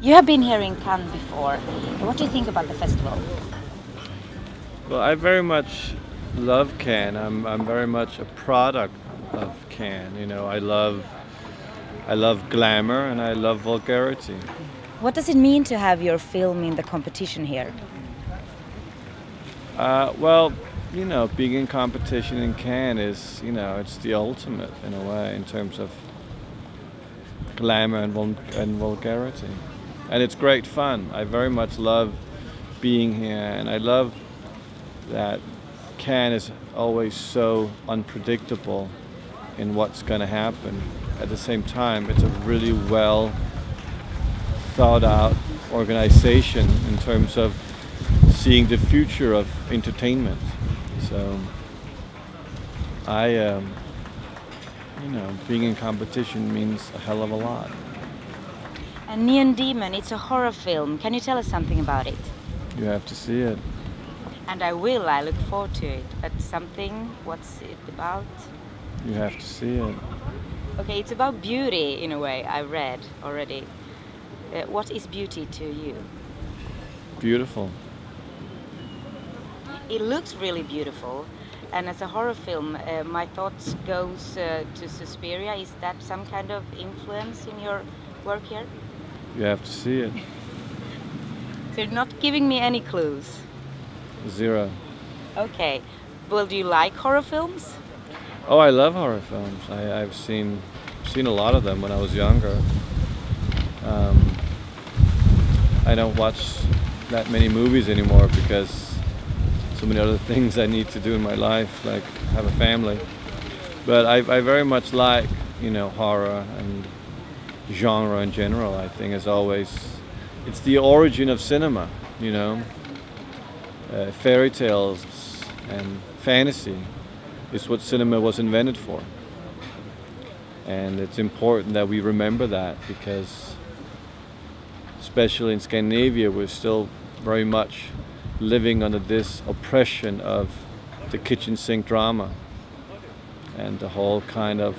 You have been here in Cannes before. What do you think about the festival? Well, I very much love Cannes. I'm very much a product of Cannes. You know, I love glamour and I love vulgarity. What does it mean to have your film in the competition here? Well, you know, being in competition in Cannes is, you know, it's the ultimate in a way in terms of glamour and vulgarity. And it's great fun. I very much love being here, and I love that Cannes is always so unpredictable in what's going to happen. At the same time, it's a really well thought out organization in terms of seeing the future of entertainment. So you know, being in competition means a hell of a lot. And Neon Demon, it's a horror film. Can you tell us something about it? You have to see it. And I will, I look forward to it. But something, what's it about? You have to see it. Okay, it's about beauty in a way, I read already. What is beauty to you? Beautiful. It looks really beautiful, and as a horror film, my thoughts goes to Suspiria. Is that some kind of influence in your work here? You have to see it. So you're not giving me any clues? Zero. Okay. Well, do you like horror films? Oh, I love horror films. I've seen a lot of them when I was younger. I don't watch that many movies anymore because so many other things I need to do in my life, like have a family. But I very much like, you know, horror and genre in general. I think is always, it's the origin of cinema, you know. Fairy tales and fantasy is what cinema was invented for. And it's important that we remember that because especially in Scandinavia we're still very much living under this oppression of the kitchen sink drama and the whole kind of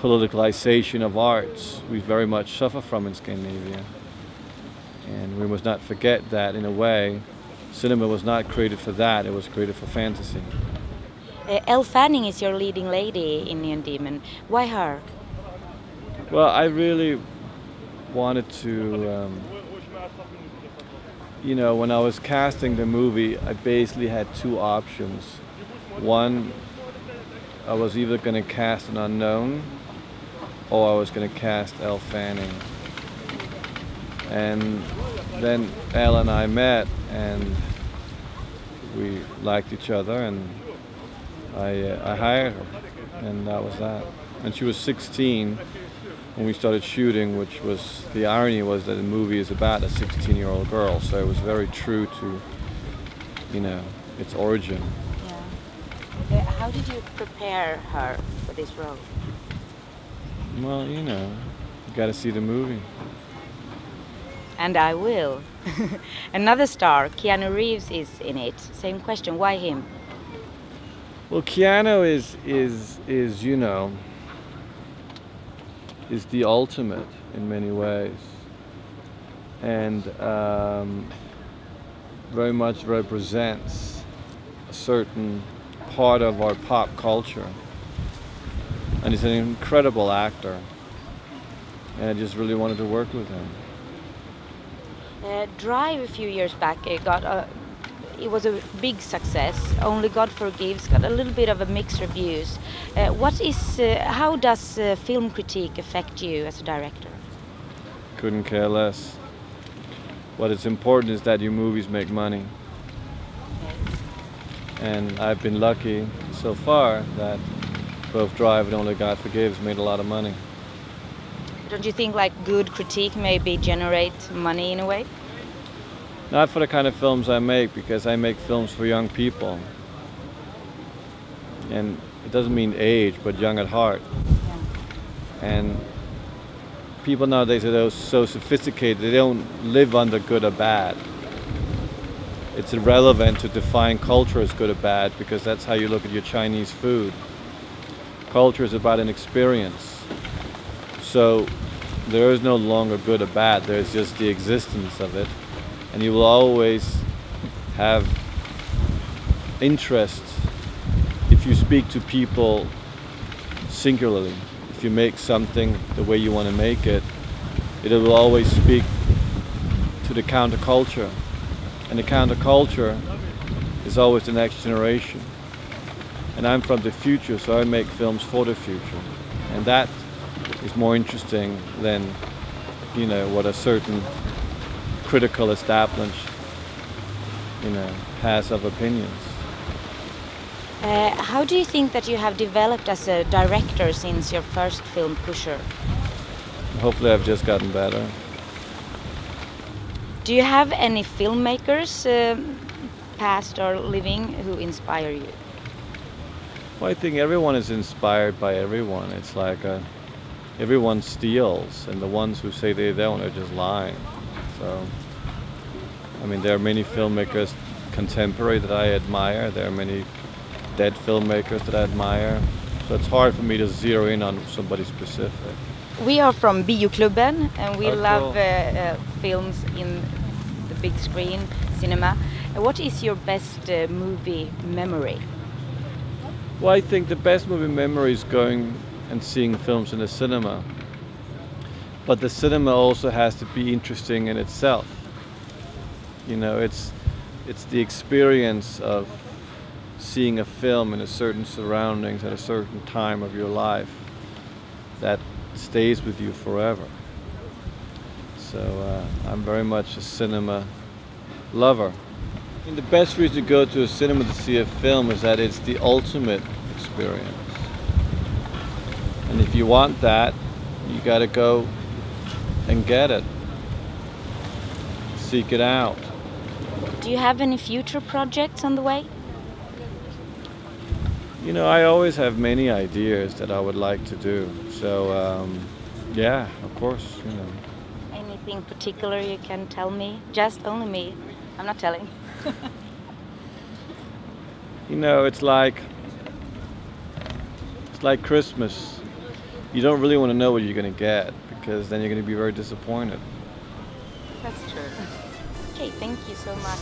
politicalization of arts we very much suffer from in Scandinavia. And we must not forget that in a way cinema was not created for that, it was created for fantasy. Elle Fanning is your leading lady in Neon Demon. Why her? Well, I really wanted to you know, when I was casting the movie, I basically had two options. One, I was either going to cast an unknown or I was going to cast Elle Fanning. And then Elle and I met and we liked each other and I hired her and that was that. And she was 16 when we started shooting, which was, the irony was that the movie is about a 16-year-old girl, so it was very true to, you know, its origin. Yeah. How did you prepare her for this role? Well, you know, you gotta see the movie. And I will. Another star, Keanu Reeves, is in it. Same question, why him? Well, Keanu is you know, is the ultimate in many ways, and very much represents a certain part of our pop culture, and he's an incredible actor, and I just really wanted to work with him. Drive a few years back it was a big success. Only God Forgives got a little bit of a mixed reviews. How does film critique affect you as a director? Couldn't care less. What is important is that your movies make money. And I've been lucky so far that both Drive and Only God Forgives made a lot of money. Don't you think like good critique maybe generate money in a way? Not for the kind of films I make, because I make films for young people. And it doesn't mean age, but young at heart. Yeah. And people nowadays are so sophisticated, they don't live under good or bad. It's irrelevant to define culture as good or bad, because that's how you look at your Chinese food. Culture is about an experience. So there is no longer good or bad. There's just the existence of it, and you will always have interest if you speak to people singularly. If you make something the way you want to make it, it will always speak to the counterculture, and the counterculture is always the next generation. And I'm from the future, so I make films for the future, and that is more interesting than, you know, what a certain critical establishment, you know, has of opinions. How do you think that you have developed as a director since your first film, Pusher? Hopefully I've just gotten better. Do you have any filmmakers, past or living, who inspire you? Well, I think everyone is inspired by everyone. It's like everyone steals, and the ones who say they don't are just lying. So, I mean, there are many filmmakers contemporary that I admire. There are many dead filmmakers that I admire. So it's hard for me to zero in on somebody specific. We are from Bioklubben, and we Oh, love cool. films in the big screen, cinema. What is your best movie memory? Well, I think the best movie memory is going and seeing films in the cinema. But the cinema also has to be interesting in itself. You know, it's the experience of seeing a film in a certain surroundings at a certain time of your life that stays with you forever. So I'm very much a cinema lover. I mean, the best reason to go to a cinema to see a film is that it's the ultimate experience. And if you want that, you gotta go and get it. Seek it out. Do you have any future projects on the way? You know, I always have many ideas that I would like to do. So, yeah, of course, you know. Anything particular you can tell me? Just only me. I'm not telling. You know, it's like Christmas. You don't really want to know what you're going to get, because then you're going to be very disappointed. That's true. Okay, thank you so much.